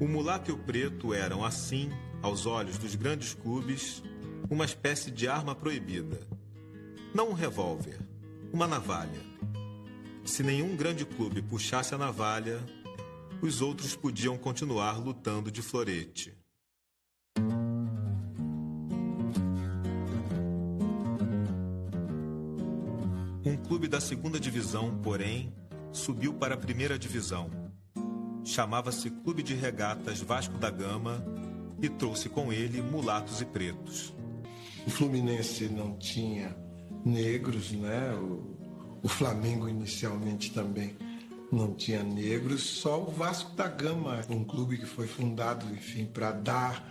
O mulato e o preto eram, assim, aos olhos dos grandes clubes, uma espécie de arma proibida. Não um revólver, uma navalha. Se nenhum grande clube puxasse a navalha, os outros podiam continuar lutando de florete. Um clube da segunda divisão, porém, subiu para a primeira divisão. Chamava-se Clube de Regatas Vasco da Gama e trouxe com ele mulatos e pretos. O Fluminense não tinha negros, né? O Flamengo inicialmente também não tinha negros, só o Vasco da Gama, um clube que foi fundado, enfim, para dar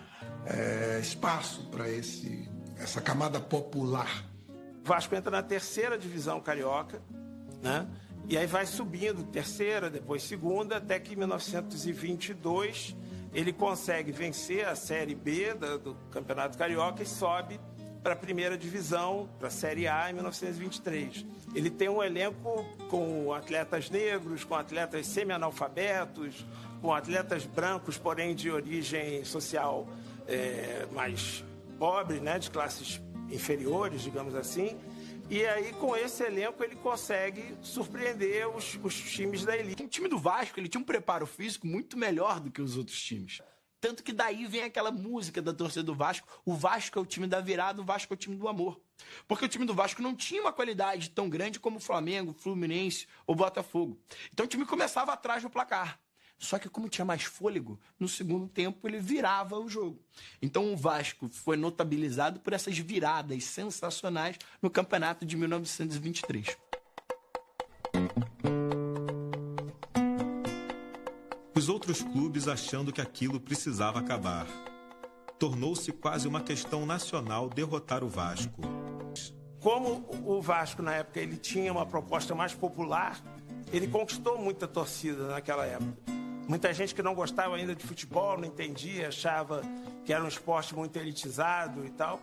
espaço para essa camada popular. O Vasco entra na terceira divisão carioca, né? E aí vai subindo, terceira, depois segunda, até que em 1922 ele consegue vencer a Série B do Campeonato Carioca e sobe para a primeira divisão, para a Série A em 1923. Ele tem um elenco com atletas negros, com atletas semi-analfabetos, com atletas brancos, porém de origem social mais pobre, né, de classes inferiores, digamos assim. E aí, com esse elenco, ele consegue surpreender os times da elite. O time do Vasco, ele tinha um preparo físico muito melhor do que os outros times. Tanto que daí vem aquela música da torcida do Vasco: o Vasco é o time da virada, o Vasco é o time do amor. Porque o time do Vasco não tinha uma qualidade tão grande como o Flamengo, o Fluminense ou o Botafogo. Então o time começava atrás do placar. Só que como tinha mais fôlego, no segundo tempo ele virava o jogo. Então o Vasco foi notabilizado por essas viradas sensacionais no campeonato de 1923. Os outros clubes achando que aquilo precisava acabar. Tornou-se quase uma questão nacional derrotar o Vasco. Como o Vasco, na época, ele tinha uma proposta mais popular, ele conquistou muita torcida naquela época. Muita gente que não gostava ainda de futebol, não entendia, achava que era um esporte muito elitizado e tal.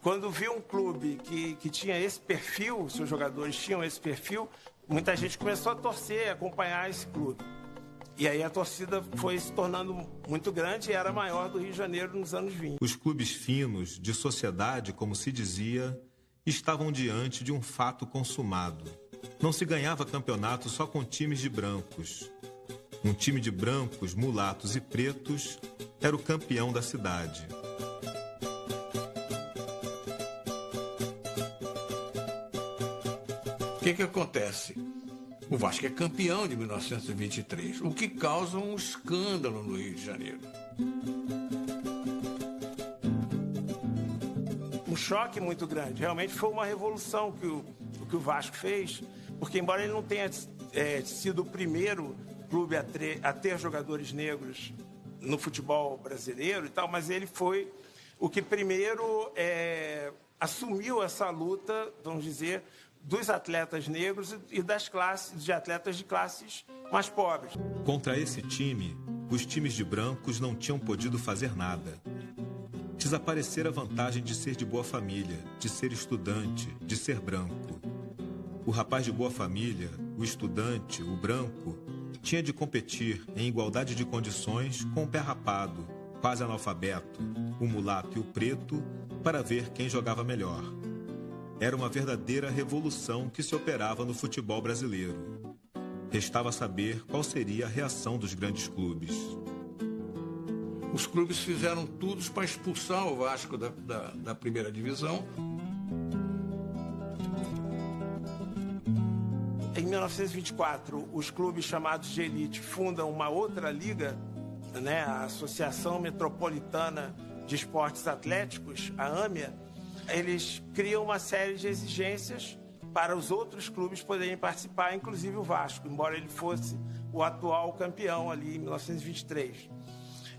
Quando viu um clube que tinha esse perfil, seus jogadores tinham esse perfil, muita gente começou a torcer, a acompanhar esse clube. E aí a torcida foi se tornando muito grande e era a maior do Rio de Janeiro nos anos 20. Os clubes finos, de sociedade, como se dizia, estavam diante de um fato consumado. Não se ganhava campeonato só com times de brancos. Um time de brancos, mulatos e pretos era o campeão da cidade. O que acontece? O Vasco é campeão de 1923, o que causa um escândalo no Rio de Janeiro. Um choque muito grande. Realmente foi uma revolução que o Vasco fez, porque embora ele não tenha sido o primeiro clube a ter jogadores negros no futebol brasileiro e tal, mas ele foi o que primeiro assumiu essa luta, vamos dizer, dos atletas negros e de atletas de classes mais pobres. Contra esse time, os times de brancos não tinham podido fazer nada. Desaparecera a vantagem de ser de boa família, de ser estudante, de ser branco. O rapaz de boa família, o estudante, o branco, tinha de competir em igualdade de condições com o pé rapado, quase analfabeto, o mulato e o preto, para ver quem jogava melhor. Era uma verdadeira revolução que se operava no futebol brasileiro. Restava saber qual seria a reação dos grandes clubes. Os clubes fizeram tudo para expulsar o Vasco da primeira divisão. Em 1924, os clubes chamados de elite fundam uma outra liga, né, a Associação Metropolitana de Esportes Atléticos, a AMEA. Eles criam uma série de exigências para os outros clubes poderem participar, inclusive o Vasco, embora ele fosse o atual campeão ali em 1923.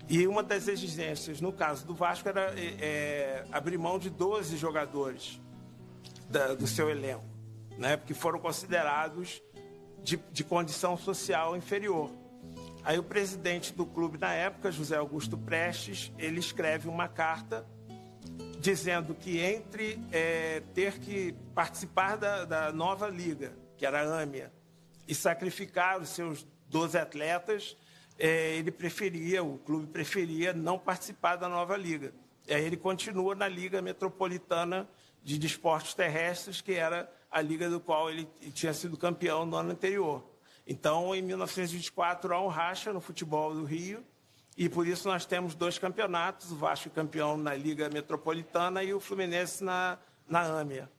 E uma das exigências, no caso do Vasco, era abrir mão de 12 jogadores do seu elenco, né, porque foram considerados de condição social inferior. Aí o presidente do clube na época, José Augusto Prestes, ele escreve uma carta dizendo que entre ter que participar da nova liga, que era a AMEA, e sacrificar os seus 12 atletas, o clube preferia não participar da nova liga. E aí ele continua na Liga Metropolitana de Desportos Terrestres, que era a liga do qual ele tinha sido campeão no ano anterior. Então, em 1924, há um racha no futebol do Rio, e por isso nós temos 2 campeonatos, o Vasco campeão na Liga Metropolitana e o Fluminense na AMEA.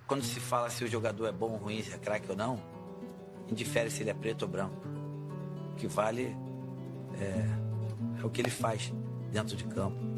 Quando se fala se o jogador é bom ou ruim, se é craque ou não, indifere se ele é preto ou branco. O que vale é o que ele faz dentro de campo.